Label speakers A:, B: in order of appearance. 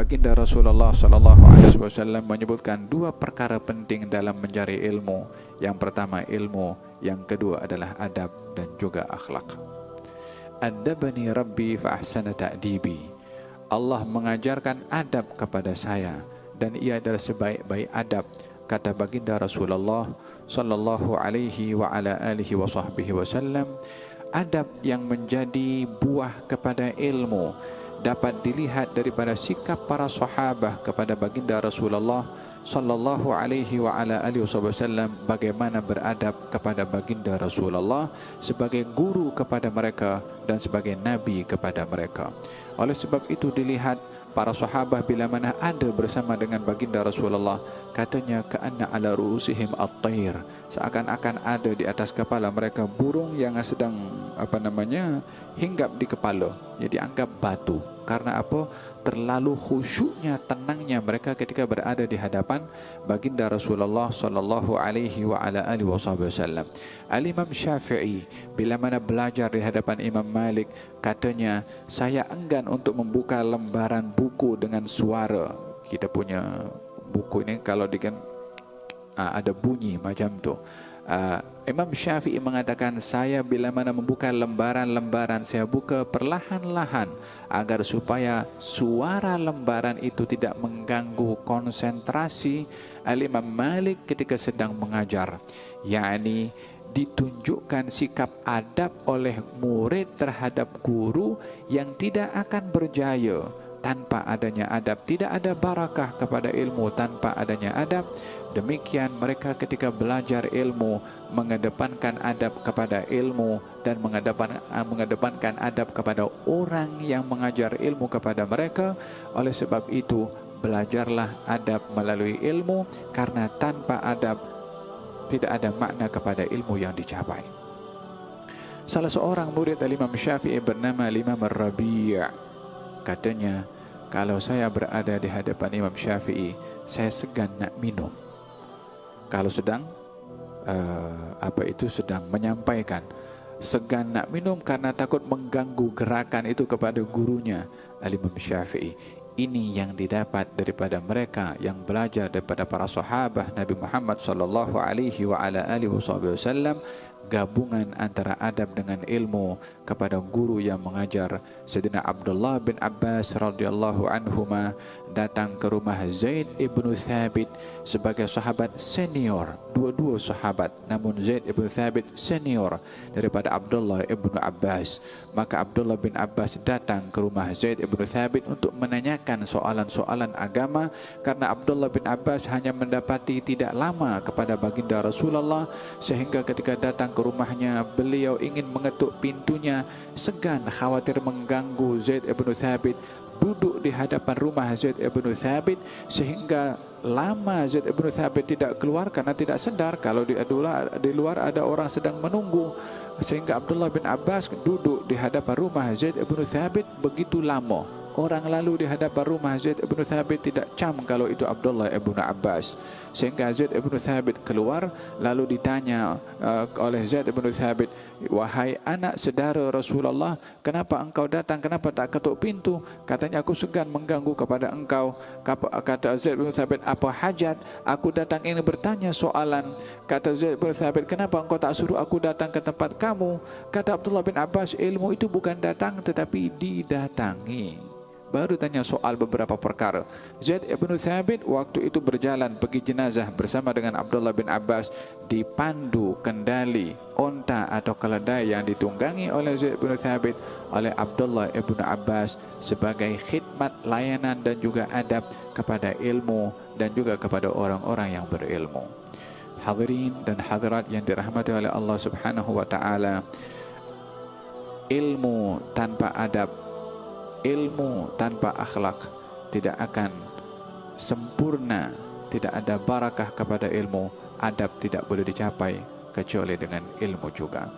A: baginda Rasulullah SAW menyebutkan dua perkara penting dalam mencari ilmu. Yang pertama ilmu, yang kedua adalah adab dan juga akhlak. Adabani Rabbi fa ahsana ta'dibi. Allah mengajarkan adab kepada saya dan ia adalah sebaik-baik adab, kata baginda Rasulullah sallallahu alaihi wa ala alihi wa sahbihi wasallam. Adab yang menjadi buah kepada ilmu dapat dilihat daripada sikap para sahabat kepada baginda Rasulullah sallallahu alaihi wa ala alihi wasallam, bagaimana beradab kepada baginda Rasulullah sebagai guru kepada mereka dan sebagai nabi kepada mereka. Oleh sebab itu dilihat para sahabat bila mana ada bersama dengan baginda Rasulullah, katanya ka'anna ala ru'usihim at-tair, seakan-akan ada di atas kepala mereka burung yang sedang hinggap di kepala, jadi anggap batu. Karena apa? Terlalu khusyuknya, tenangnya mereka ketika berada di hadapan baginda Rasulullah sallallahu alaihi wa ala alihi wasallam. Al-Imam Syafi'i bila mana belajar di hadapan Imam Malik, katanya saya enggan untuk membuka lembaran buku dengan suara. Kita punya buku ini kalau ada bunyi macam tu. Imam Syafi'i mengatakan, saya bila mana membuka lembaran-lembaran, saya buka perlahan-lahan agar supaya suara lembaran itu tidak mengganggu konsentrasi Al-Imam Malik ketika sedang mengajar. yakni ditunjukkan sikap adab oleh murid terhadap guru yang tidak akan berjaya tanpa adanya adab. Tidak ada barakah kepada ilmu tanpa adanya adab. Demikian mereka ketika belajar ilmu mengedepankan adab kepada ilmu dan mengedepankan adab kepada orang yang mengajar ilmu kepada mereka. Oleh sebab itu belajarlah adab melalui ilmu, karena tanpa adab tidak ada makna kepada ilmu yang dicapai. Salah seorang murid Imam Syafi'i bernama Imam Rabi', katanya, kalau saya berada di hadapan Imam Syafi'i, saya segan nak minum. Kalau sedang sedang menyampaikan, segan nak minum karena takut mengganggu gerakan itu kepada gurunya Imam Syafi'i. Ini yang didapat daripada mereka yang belajar daripada para sahabat Nabi Muhammad sallallahu alaihi wa ala alihi wasallam, gabungan antara adab dengan ilmu kepada guru yang mengajar. Sayyidina Abdullah bin Abbas radhiyallahu anhuma datang ke rumah Zaid ibn Thabit sebagai sahabat senior, dua-dua sahabat, namun Zaid ibn Thabit senior daripada Abdullah ibn Abbas. Maka Abdullah bin Abbas datang ke rumah Zaid ibn Thabit untuk menanyakan soalan-soalan agama, karena Abdullah bin Abbas hanya mendapati tidak lama kepada baginda Rasulullah, sehingga ketika datang ke rumahnya beliau ingin mengetuk pintunya, segan khawatir mengganggu Zaid ibn Thabit. Duduk di hadapan rumah Zaid ibn Thabit sehingga lama Zaid ibn Thabit tidak keluar karena tidak sedar kalau di luar ada orang sedang menunggu. Sehingga Abdullah bin Abbas duduk di hadapan rumah Zaid ibn Thabit begitu lama. Orang lalu di hadapan rumah Zaid ibn Thabit tidak cam kalau itu Abdullah ibn Abbas. Sehingga Zaid ibn Thabit keluar, lalu ditanya oleh Zaid ibn Thabit, wahai anak saudara Rasulullah, kenapa engkau datang, kenapa tak ketuk pintu? Katanya, aku segan mengganggu kepada engkau. Kata Zaid ibn Thabit, apa hajat? Aku datang ini bertanya soalan. Kata Zaid ibn Thabit, kenapa engkau tak suruh aku datang ke tempat kamu? Kata Abdullah bin Abbas, ilmu itu bukan datang tetapi didatangi. Baru tanya soal beberapa perkara. Zaid ibn Thabit waktu itu berjalan pergi jenazah bersama dengan Abdullah bin Abbas, dipandu kendali onta atau keledai yang ditunggangi oleh Zaid ibn Thabit oleh Abdullah ibn Abbas sebagai khidmat, layanan dan juga adab kepada ilmu dan juga kepada orang-orang yang berilmu. Hadirin dan hadirat yang dirahmati oleh Allah Subhanahu wa taala, ilmu tanpa adab, ilmu tanpa akhlak tidak akan sempurna. Tidak ada barakah kepada ilmu. Adab tidak boleh dicapai kecuali dengan ilmu juga.